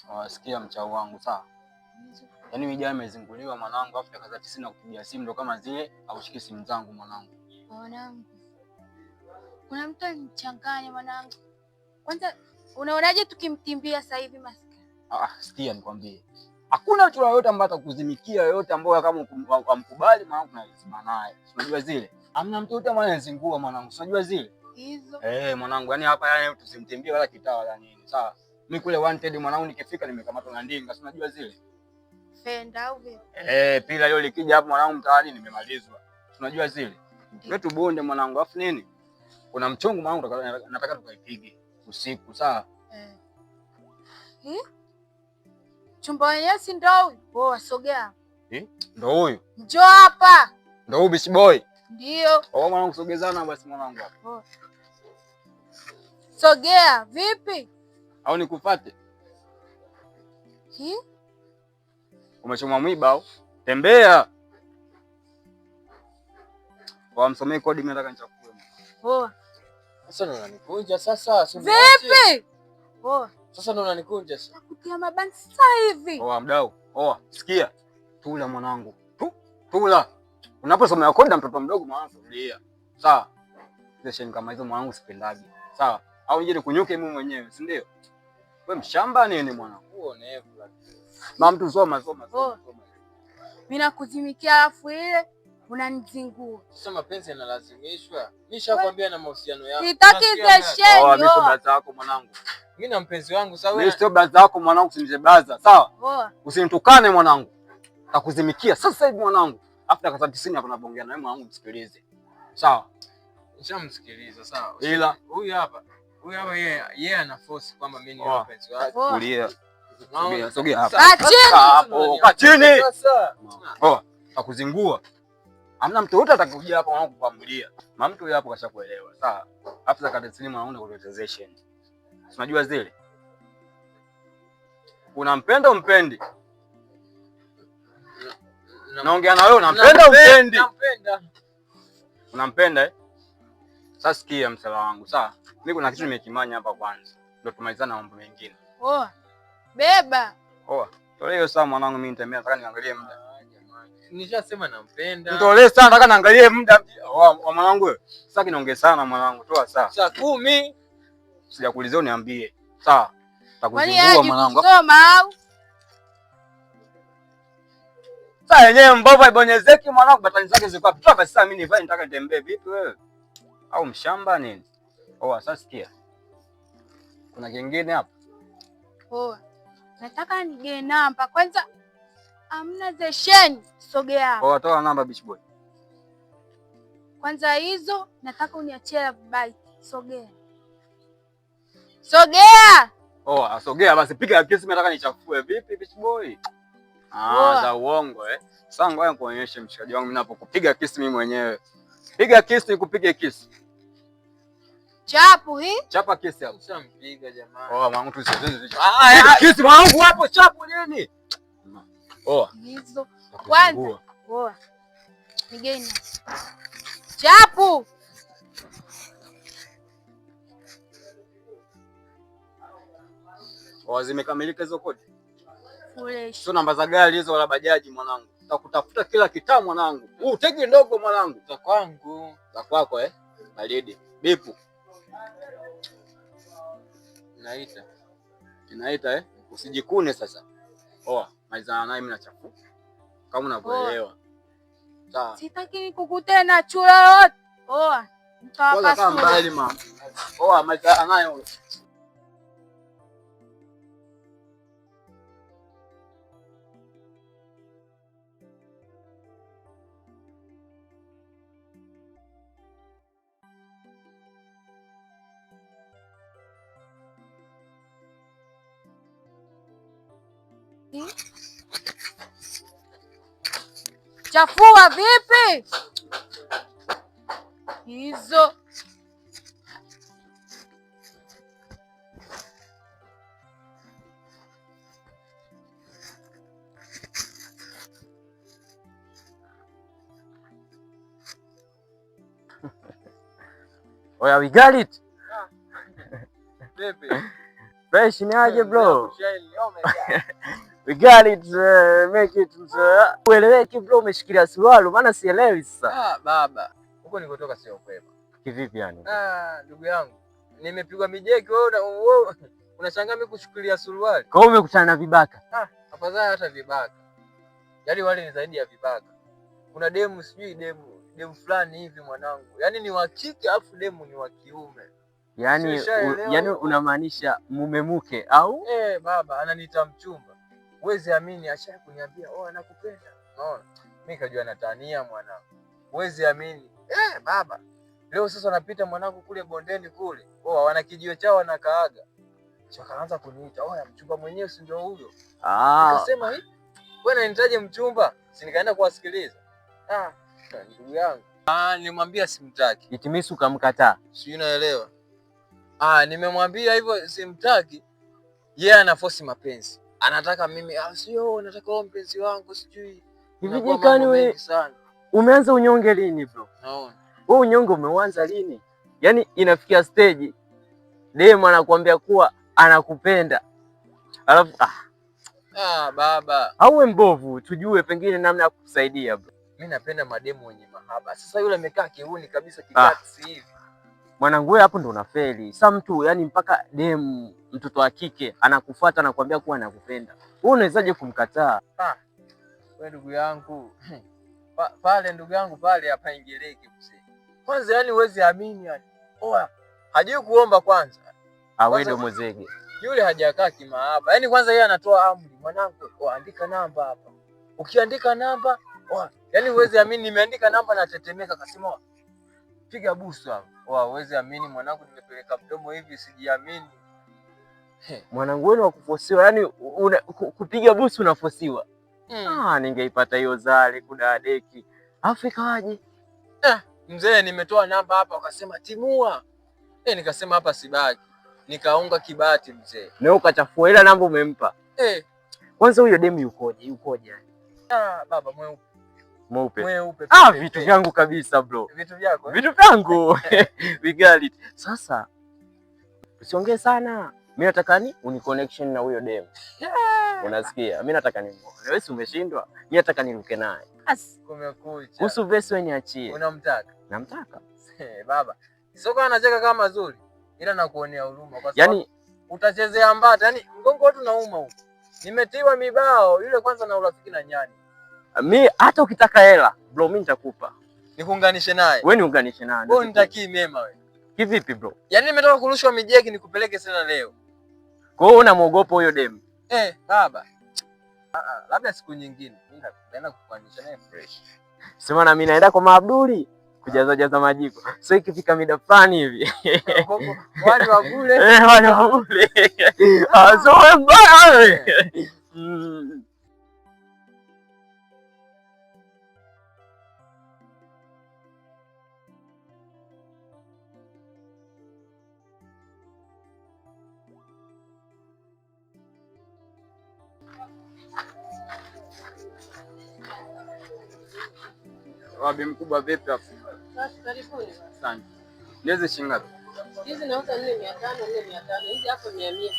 Wasikia mchao wangu sawa? Yaani mimi jana nimezinguliwa mwanangu, afu dakika 90 na kupigia simu ndo kama zile aushiki simu zangu mwanangu. Mwanangu. Kuna mtu anachanganya mwanangu. Kwanza unaonaje tukimtimbia sasa hivi maskini? Sikia nikwambie. Hakuna mtu yoyote ambaye atakuzimikia yoyote ambaye kama umkubali mwanangu na lazima naye. Unajua zile? Hamna mtu yote ambaye anazingua mwanangu. Unajua zile? Hizo. Mwanangu, yani hapa yani tusimtimbie wala kitaa wala nini. Sawa? Mimi kule wanted mwanangu nikifika nimekamatwa na ndinga. Unajua zile? Fenda au vipi? Pila leo likija hapo mwanangu mtaani nimemalizwa. Unajua zile? Wetu bonde mwanangu, afu nini? Kuna mchongo mwanangu nataka tukaipige usiku, sawa? Chumba wenyewe si ndio huyu? Poa, sogea. Ndio huyu. Njoo hapa. Ndio huyu Beach Boy. Ndio. Mwanangu sogezana basi mwanangu hapa. Sogea, vipi? Au nikufuate? Umechoma mwiba au? Tembea. Msomee kodi mimi nataka nichukue. Poa. Sasa ndo unanikunja sasa. Vipi? Poa. Sasa ndo unanikunja sasa. Nakutia mabani sasa hivi. Mdau. Sikia. Tula mwanangu. Tula. Unaposomea kodi mtoto mdogo mwanangu tulia. Sawa? Session kama hizo mwanangu sipendaje. Sawa? Au nje nikunyuke mimi mwenyewe, si ndio? Wewe mshamba nini mwanangu? Uonevu. Mama mtu soma. Mimi nakuzimikia alafu ile unanizingua. Sasa mapenzi yanalazimishwa. Mimi nishakwambia na mahusiano yangu. Sitaki zesheni. Mimi sio blaza yako mwanangu. Mimi na mpenzi wangu sawa. Mimi sio blaza yako mwanangu, usinize blaza, sawa? Usinitukane mwanangu. Takuzimikia sasa hivi mwanangu. Afu dakika 90 hapa nabongea na wewe mwanangu, msikilize. Sawa? Nishamsikiliza, sawa. Ila huyu hapa yeye ana force kwamba mimi ni mpenzi wake. Tulia. Sogea hapa. Kaa chini. Sasa. Takuzingua. Hamna mtu yote atakuja hapa mwanangu kuamulia. Mama mtu hapo kashakuelewa. Sawa. Afu za kadri mwanangu na conversation. Unajua zile? Unampenda umpendi? Naongea na wewe, unampenda umpendi? Nampenda. Unampenda Sasa sikia msala wangu, sawa? Mimi kuna kitu nimekimanya hapa kwanza. Ndio tumalizana mambo mengine. Beba. Tolee hiyo saa mwanangu, mimi nitembea nataka niangalie muda. Nishasema nampenda. Nitolee saa nataka niangalie muda. Mwanangu wewe. Sasa kinaongea sana mwanangu, toa saa. Saa 10. Sijakuulizia uniambie. Sawa. Takuzingua mwanangu. Soma au? Sasa yenyewe mbovu ibonyezeki mwanangu, batani zake ziko wapi? Toa basi, sasa mimi nivae nitaka nitembee vipi wewe? Au mshamba nini? Sasa sikia. Kuna kingine hapa? Nataka nige namba. Kwanza amna zesheni. Sogea. Toa namba Beach Boy. Kwanza hizo nataka uniachie bite. Sogea. Sogea basi, piga kesi, mimi nataka nichafue vipi Beach Boy? Za uongo Sasa ngoja nikuonyeshe mshikaji wangu, mimi napokupiga kesi mimi mwenyewe. Piga kesi nikupige kesi. Chapu hii? Chapa kesi hapo. Ushampiga jamaa. Mwanangu tusiweze. Kesi mwanangu hapo chapu nini? Hizo. Kwanza. Nigeni. Chapu. Zimekamilika hizo kodi? Fresh. Sio namba za gari hizo wala bajaji mwanangu. Nitakutafuta kila kitaa mwanangu. Tegi ndogo mwanangu. Za kwangu. Za kwako Baridi. Bipu. Inaita Usijikune sasa. Malizana naye mimi nachafu. Kama unavyoelewa. Sawa. Sitaki nikukute na chura yote. Nitawapa sura. Mbali mama. Malizana naye. Chafua vipi? Hizo. We got it. Pepe. Fresh ni aje bro? Shine, oh my God. We got it, make it ueleweki bro, umeshikilia suruali maana sielewi sasa. Baba. Huko nikotoka sio kwema. Kivipi yani? Ndugu yangu. Nimepigwa mijeki wewe unashangaa mimi kushikilia suruali. Kwa hiyo umekutana na vibaka? Afadhali hata vibaka. Yaani wale ni zaidi ya vibaka. Kuna demu sijui demu fulani hivi mwanangu. Yaani ni wa kike afu demu ni wa kiume. Yaani unamaanisha mume mke au? Baba ananiita mchumba. Huwezi amini asha kuniambia anakupenda. Unaona? Mimi kajua natania mwanangu. Huwezi amini. Baba. Leo sasa napita mwanangu kule bondeni kule. Wana kijiwe chao wanakaaga. Chakaanza kuniita, mchumba mwenyewe si ndio huyo? Nikasema wewe unanitaje mchumba? Si nikaenda kuwasikiliza. Ndugu yangu. Nimwambia simtaki. Itimisu kamkataa. Si unaelewa? Nimemwambia hivyo simtaki. Yeye anaforce mapenzi. Anataka mimi sio, nataka wewe mpenzi wangu sijui. Hivi jikani wewe umeanza unyonge lini bro? Naona. Wewe unyonge umeanza lini? Yaani inafikia stage demu anakuambia kuwa anakupenda. Alafu baba. Auwe mbovu, tujue pengine namna ya kukusaidia bro. Mimi napenda mademu wenye mahaba. Sasa yule amekaa kiuni kabisa kikati hivi. Mwanangu wewe hapo ndo unafeli. Sasa mtu yani mpaka demu mtoto wa kike anakufuata na kuambia kuwa anakupenda. Wewe unawezaje kumkataa? Wewe ndugu yangu. Pale ndugu yangu pale hapaingeleki mzee. Kwanza yani huwezi amini yani. Hajui kuomba kwanza. Wewe ndo mzege. Yule hajakaa kimahaba. Yaani kwanza yeye anatoa amri, mwanangu, andika namba hapa. Ukiandika namba, yaani huwezi amini nimeandika namba na tetemeka kasema piga busu hapo. Huwezi amini mwanangu nimepeleka mdomo hivi sijiamini. Mwanangu wewe wa kufosiwa, yaani kupiga busu unafosiwa. Ningeipata hiyo zale kudadeki. Afrika waje? Mzee nimetoa namba hapa wakasema timua. Nikasema hapa sibaki. Nikaunga kibati mzee. Na ukachafua ila namba umempa. Kwanza huyo demu yukoje yani? Baba mweupe. Vitu vyangu kabisa bro. Vitu vyako? Vitu vyangu. We got it. Sasa usiongee sana. Mimi nataka uni connection na huyo demu. Unasikia? Mimi nataka nimuone. Wewe si umeshindwa? Mimi nataka niruke naye. Kumekucha. Usu vesi wewe niachie. Unamtaka? Namtaka. Baba. Soko anacheka kama mazuri. Ila nakuonea huruma kwa sababu utachezea mbata. Yaani mgongo wetu nauma huko. Nimetiwa mibao yule kwanza na urafiki na nyani. Mimi hata ukitaka hela, bro mimi nitakupa. Nikuunganishe naye. Wewe niunganishe naye. Wewe nitakii mema wewe. Kivipi bro? Yaani nimetoka kurushwa mijeki nikupeleke sana leo. Kwa hiyo unamuogopa huyo demu? Baba. Labda siku nyingine nitaenda kukuunganisha naye fresh. Sema na mimi naenda kwa Maabduli kujaza majiko. So ikifika mida fulani hivi. Wale wa bure. Wale wa bure. So mbaya. Wabi mkubwa vipi hapo? Karibuni. Asante. Ndizi shilingi ngapi? Hizi nauza 4,500. Hizi hapo 100.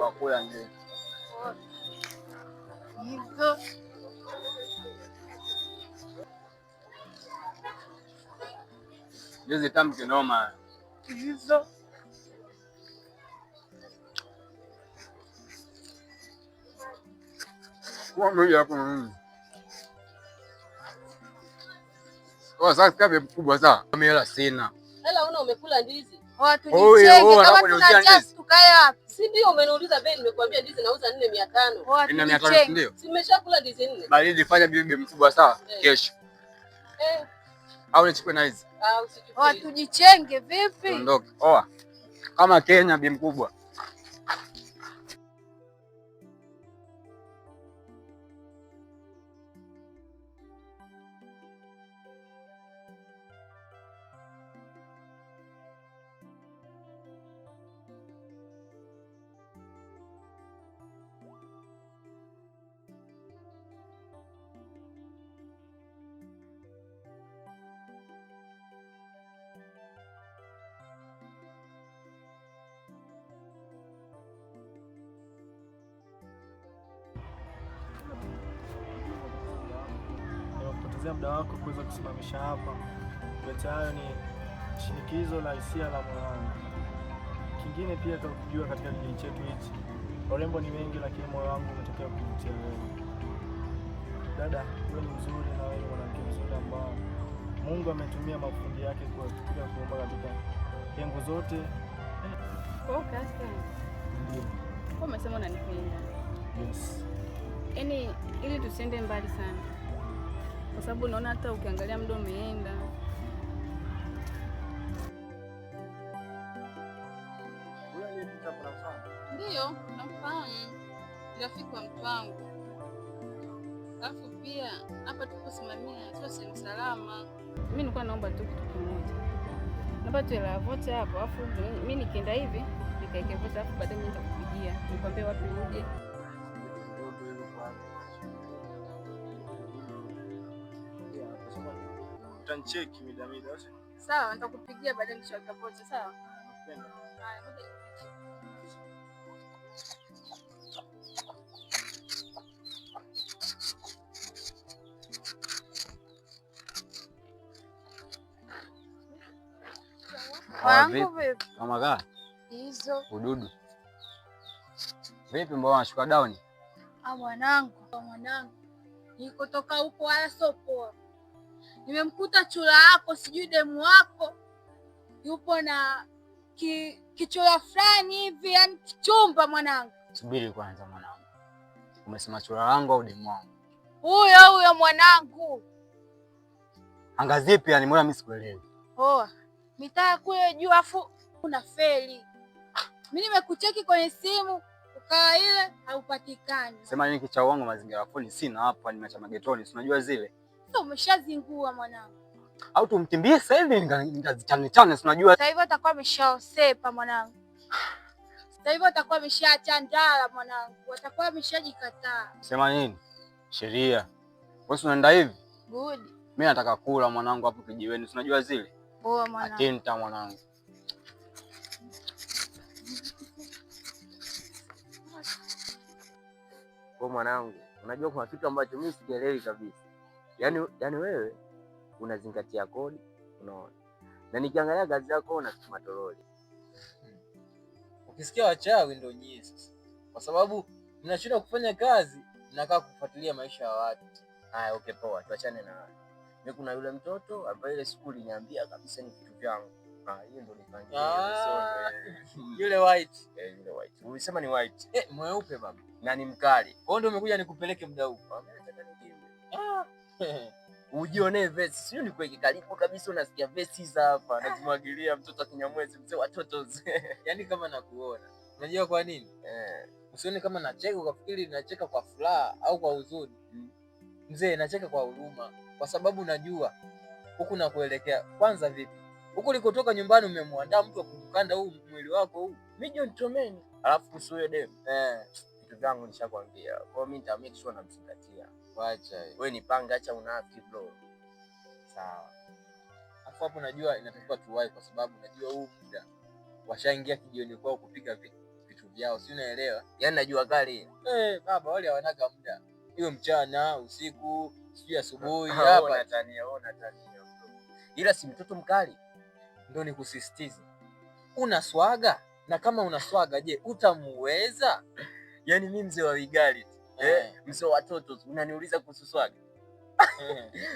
Wakula ndio. Hizo. Ndizi tamu kinoma. Hizo. Kwa nini hapo? Sasa kabe mkubwa sana. Mimi sina. Hela una umekula ndizi? Tujichenge kama tuna chance tukae hapa. Si ndio umeniuliza bei, nimekuambia ndizi nauza 4,500. 4,500 ndio. Simeshakula ndizi 4. Baridi fanya bibi mkubwa sawa kesho. Au nichukue na hizi? Usichukue. Tujichenge vipi? Ondoke. Kama Kenya bibi mkubwa. kunipotezea muda wako kuweza kusimamisha hapa. Yote hayo ni shinikizo la hisia la moyo wangu. Kingine pia kujua katika kijiji chetu hichi warembo ni wengi, lakini moyo wangu umetokea kukutia wewe. Dada, wewe ni mzuri na wewe mwanamke mzuri ambao Mungu ametumia mafundi yake kutukuza kuumba katika pengo zote. Kaka. Ndio. Kwa umesema unanipenda. Yes. Yaani ili tusiende mbali sana. Kwa sababu naona hata ukiangalia muda umeenda. Wewe ni mtu unafahamu? Ndio, nafahamu. Rafiki wa mtu wangu. Alafu pia hapa tuposimamia sio sehemu salama. Mimi nilikuwa naomba tu kitu kimoja. Naomba tuela vote hapo, alafu mimi nikienda hivi nikaeke vote, alafu baadaye mimi nitakupigia. Nikwambie wapi uje. Utanicheki mida. Sawa, nitakupigia baadaye nikishaweka vote, sawa? Nakupenda. Haya, ngoja. Wangu vipi? Kama kaa Hizo. ududu. Vipi mbona unashuka down? Mwanangu. Nikotoka huko wala sio poa. Nimemkuta chura yako, sijui demu wako. Yupo na kichura fulani hivi, yani kichumba mwanangu. Subiri kwanza mwanangu. Umesema chura wangu au demu wangu? Huyo mwanangu. Anga zipi yani, mbona mimi sikuelewi? Poa. Mitaa kule juu afu una feli. Mimi nimekucheki kwenye simu, ukawa ile haupatikani. Sema nini kicha wangu mazingira fulani sina hapa, nimeacha magetoni, si unajua zile. Sasa umeshazingua mwanangu. Au tumkimbie sasa hivi nikazichane, si unajua. Sasa hivi atakuwa ameshaosepa mwanangu. Sasa hivi atakuwa ameshaacha ndala mwanangu. Atakuwa ameshajikataa. Sema nini? Sheria. Wewe unaenda hivi? Good. Mimi nataka kula mwanangu hapo kijiweni, si unajua zile. Poa mwanangu. Atenta mwanangu. Kwa mwanangu, unajua kuna kitu ambacho mimi sikielewi kabisa. Yaani wewe unazingatia kodi, unaona. Na nikiangalia kazi yako unasema toroli. Ukisikia wachawi ndio nyie sasa. Kwa sababu mnashinda kufanya kazi, mnakaa kufuatilia maisha ya watu. Haya, okay poa, tuachane na hayo. Mimi kuna yule mtoto ambaye ile siku aliniambia kabisa ni vitu vyangu. Hiyo ndio nipangia. Yule white. Yule white. Ulisema ni white. Mweupe baba. Na ni mkali. Wewe ndio umekuja nikupeleke muda huu. Nataka nijimbe. Ujionee vesi. Sio ni kweki karibu kabisa unasikia vesi za hapa. Natumwagilia mtoto Kinyamwezi, mzee watoto. Yaani kama nakuona. Unajua kwa nini? Usione kama nacheka ukafikiri nacheka kwa furaha au kwa huzuni. Mzee, nacheka kwa huruma kwa sababu najua huku nakuelekea. Kwanza vipi? Huku ulikotoka nyumbani umemwandaa mtu wa kukanda huu mwili wako huu. Milioni tomeni. Alafu kusuye dem. Vitu vyangu nishakwambia. Kwa hiyo mimi nita make sure namzingatia. Wacha wewe nipanga, acha unafiki bro. Sawa. Hapo hapo najua inatakiwa tuwahi kwa sababu najua huu muda washaingia kijioni kwao kupiga vitu vyao. Si unaelewa? Yaani najua kali. Baba wale hawanaga muda. Iwe mchana, usiku, sijui asubuhi hapa. Unatania bro. Ila si mtoto mkali. Ndio nikusisitize. Una swaga? Na kama una swaga, je, utamuweza? Yaani mimi mzee wa Wigali. Mzee wa watoto unaniuliza kuhusu swaga.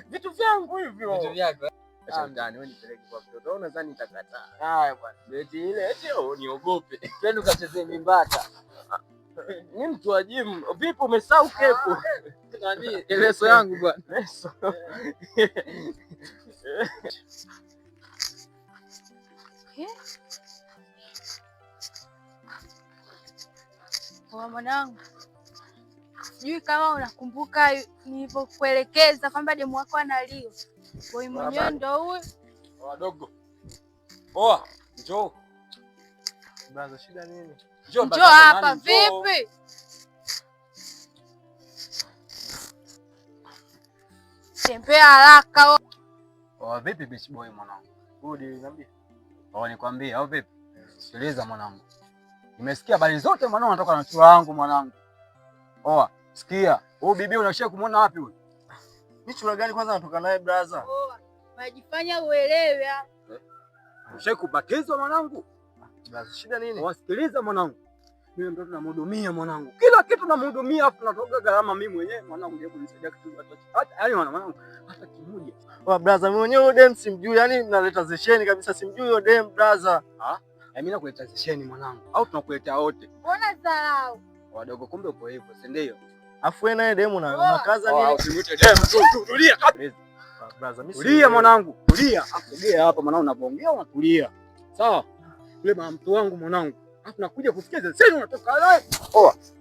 Vitu vyangu hivyo. Vitu vyako. Acha ndani wewe nipeleke kwa mtoto. Wewe unadhani nitakataa? Haya bwana. Beti ile eti niogope. Twende ukachezee mimbata. Ni mtu wa gym. Vipi umesahau kepu? Nani? Leso yangu bwana. Leso. Kwa mwanangu. Sijui kama unakumbuka nilipokuelekeza kwamba demu wako analia. Boy mwenyewe ndo huyu. Wadogo. Poa, njoo. Brother, shida nini? Njoo hapa vipi? Tembea haraka. Vipi bitch boy mwanangu? Rudi niambie. Nikwambie au vipi? Sikiliza mwanangu. Nimesikia habari zote mwanangu, natoka na chura wangu mwanangu. Sikia. Huyu bibi unashia kumuona wapi huyu? Mimi chura gani kwanza natoka naye brother? Unajifanya uelewe. Ushakubatizwa mwanangu? Brother, shida nini? Wasikiliza mwanangu. Mimi mtoto namhudumia mwanangu. Kila kitu namhudumia, afu natoka gharama mimi mwenyewe mwanangu, je, kunisaidia kitu hata yaani mwanangu hata kimoja. Brother, mimi mwenyewe huyo dem simjui, yani naleta zesheni kabisa, simjui huyo dem brother. Mimi nakuleta zesheni mwanangu. Au tunakuletea wote. Mbona dharau? Wadogo kumbe upo hivyo, si ndio? Afu wewe naye dem unakaza nini? Usimwite dem tu, tulia. Brother, mimi tulia mwanangu, tulia. Asogea hapa mwanangu, unapoongea unatulia. Sawa? Yule mama mtu wangu mwanangu. Alafu nakuja kusikia zesheni unatoka naye.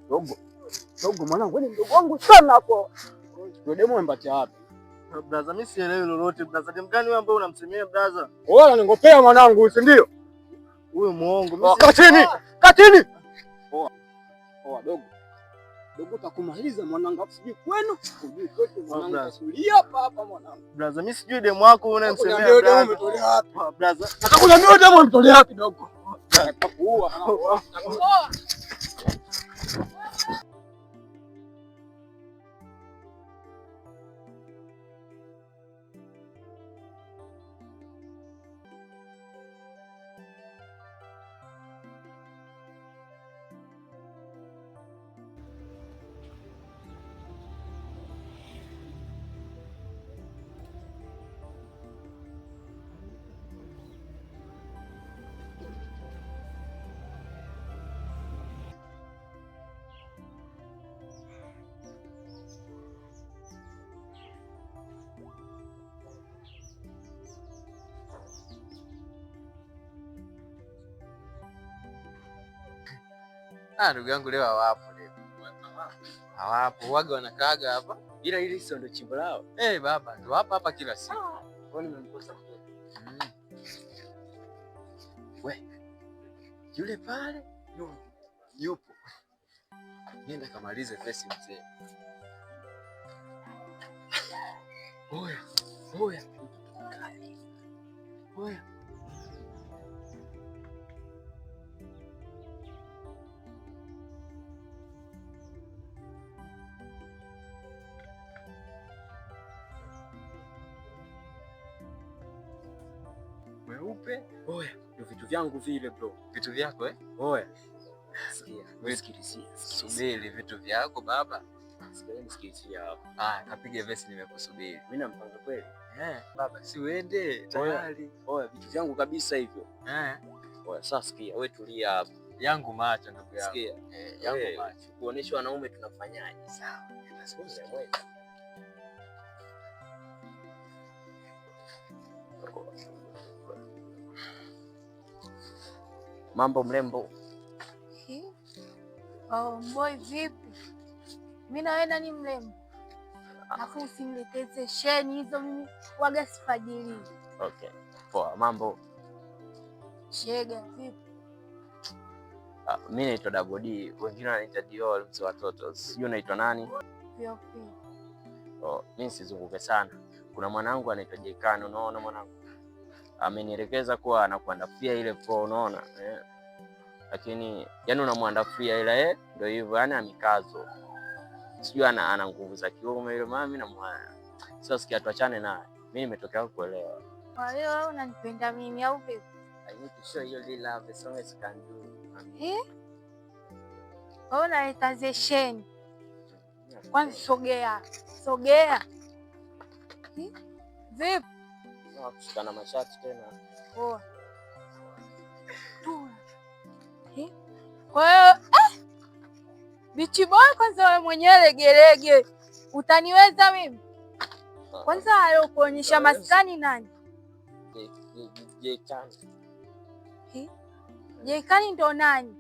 Dogo. Dogo mwanangu, wewe ni mdogo wangu sana hapo. Ndio demo umempatia wapi? Brother, mimi sielewi lolote brother. Dem gani wewe ambaye unamsemea brother? Wewe unaningopea mwanangu, si ndio? Huyo muongo. Mimi katini. Katini. Dogo. Dogo takumaliza mwanangu, afu sijui kwenu. Sijui kwetu mwanangu. Tulia hapa mwanangu. Brother, mimi sijui demo wako unamsemea brother. Demo umetolea wapi? Brother. Nataka mimi demo umetolea wapi dogo? Nitakuua. Ndugu yangu leo hawapo leo. Hawapo, waga wanakaaga hapa. Ila hili sio ndio chimbo lao. Baba, ndio hapa kila siku. Kwani nimemkosa mtoto? We. Yule pale yupo. Nenda kamalize vesi mzee. Oya. Weupe. Ndio vitu vyangu vile bro. Vitu vyako Sikia, sikilizia. Subiri vitu vyako baba. Sikilizia hapa. Kapige vesi nimekusubiri. Mimi nampanga kweli. Baba, si uende tayari. Vitu vyangu kabisa hivyo. Sasa sikia, wewe tulia hapa. Yangu macho ndugu yangu. Sikia. Yangu macho. Kuonesha wanaume tunafanyaje? Sawa. Tasikia mweza. Mambo mrembo. Boy vipi? Mimi na wewe nani mrembo? Alafu usiniletee zesheni hizo, mimi waga sifadili. Okay. Poa, mambo. Shega vipi? Mimi naitwa Double D, wengine wananiita Diol, mzee watoto. Sijui unaitwa nani? Vipi? Mimi sizunguke sana. Kuna mwanangu anaitwa Jekano, unaona mwanangu? Amenielekeza kuwa anakuandafia ile pro, unaona? Lakini yani unamwandafia ile ndio hivyo, yani amikazo. Sijui ana nguvu za kiume ile mami na mwana. Sasa sikia tuachane naye. Mimi nimetokea kuelewa. Kwa hiyo wewe unanipenda mimi au vipi? I need to show you love as long as you can do. Wewe unaleta zesheni. Kwanza sogea. Vipi? Kushikana mashati tena. Kwa hiyo bichi boy, kwanza wewe mwenyewe legelege. Utaniweza mimi? Kwanza alokuonyesha maskani nani? Jekani. Jekani ndo nani?